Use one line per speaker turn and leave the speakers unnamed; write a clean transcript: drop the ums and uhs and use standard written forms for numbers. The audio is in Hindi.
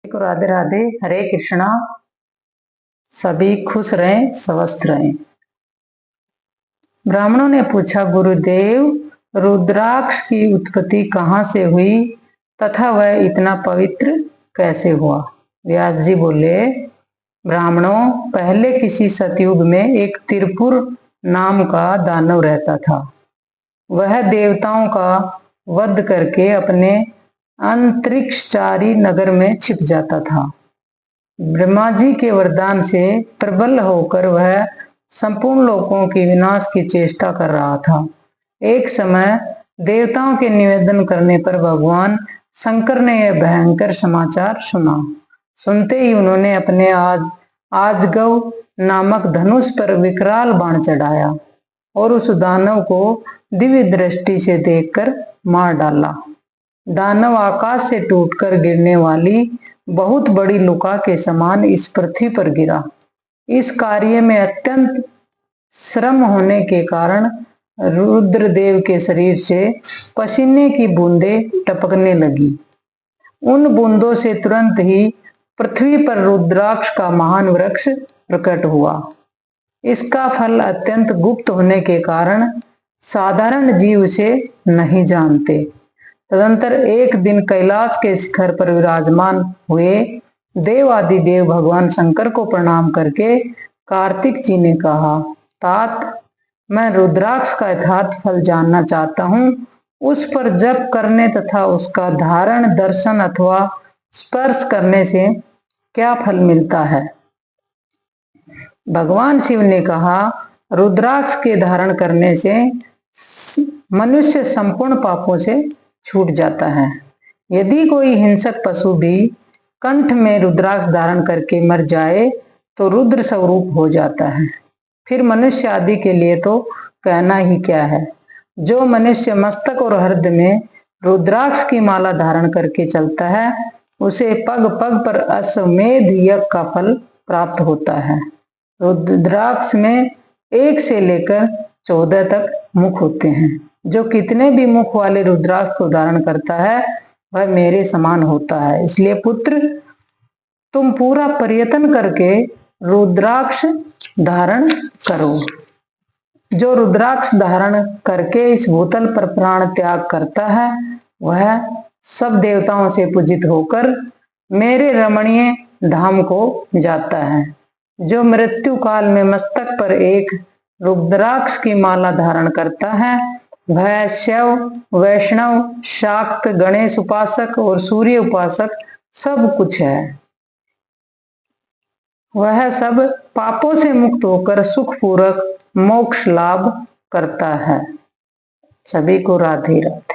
को राधे राधे, हरे कृष्णा। सभी खुश रहें, स्वस्थ रहें। ब्राह्मणों ने पूछा, गुरुदेव, रुद्राक्ष की उत्पत्ति कहाँ से हुई तथा वह इतना पवित्र कैसे हुआ? व्यास जी बोले, ब्राह्मणों, पहले किसी सतयुग में एक त्रिपुर नाम का दानव रहता था। वह देवताओं का वध करके अपने अंतरिक्षचारी नगर में छिप जाता था। ब्रह्मा जी के वरदान से प्रबल होकर वह संपूर्ण लोकों के विनाश की चेष्टा कर रहा था। एक समय देवताओं के निवेदन करने पर भगवान शंकर ने यह भयंकर समाचार सुना। सुनते ही उन्होंने अपने आजगव नामक धनुष पर विकराल बाण चढ़ाया और उस दानव को दिव्य दृष्टि से देखकर मार डाला। दानव आकाश से टूटकर गिरने वाली बहुत बड़ी लुका के समान इस पृथ्वी पर गिरा। इस कार्य में अत्यंत श्रम होने के कारण रुद्रदेव के शरीर से पसीने की बूंदें टपकने लगी। उन बूंदों से तुरंत ही पृथ्वी पर रुद्राक्ष का महान वृक्ष प्रकट हुआ। इसका फल अत्यंत गुप्त होने के कारण साधारण जीव उसे नहीं जानते। तदंतर एक दिन कैलाश के शिखर पर विराजमान हुए देवादिदेव भगवान शंकर को प्रणाम करके कार्तिक जी ने कहा, तात, मैं रुद्राक्ष का यथार्थ फल जानना चाहता हूँ। उस पर जप करने तथा उसका धारण, दर्शन अथवा स्पर्श करने से क्या फल मिलता है? भगवान शिव ने कहा, रुद्राक्ष के धारण करने से मनुष्य संपूर्ण पापों से छूट जाता है। यदि कोई हिंसक पशु भी कंठ में रुद्राक्ष धारण करके मर जाए तो रुद्र स्वरूप हो जाता है। फिर मनुष्य आदि के लिए तो कहना ही क्या है। जो मनुष्य मस्तक और हृदय में रुद्राक्ष की माला धारण करके चलता है उसे पग पग पर अश्वमेध यज्ञ का फल प्राप्त होता है। रुद्राक्ष में 1 से लेकर 14 तक मुख होते हैं। जो कितने भी मुख वाले रुद्राक्ष को धारण करता है वह मेरे समान होता है। इसलिए पुत्र, तुम पूरा प्रयत्न करके रुद्राक्ष धारण करो। जो रुद्राक्ष धारण करके इस भूतल पर प्राण त्याग करता है वह सब देवताओं से पूजित होकर मेरे रमणीय धाम को जाता है। जो मृत्यु काल में मस्तक पर एक रुद्राक्ष की माला धारण करता है वह शैव, वैष्णव, शाक्त, गणेश उपासक और सूर्य उपासक सब कुछ है। वह सब पापों से मुक्त होकर सुखपूर्वक मोक्ष लाभ करता है। सभी को राधे राधे।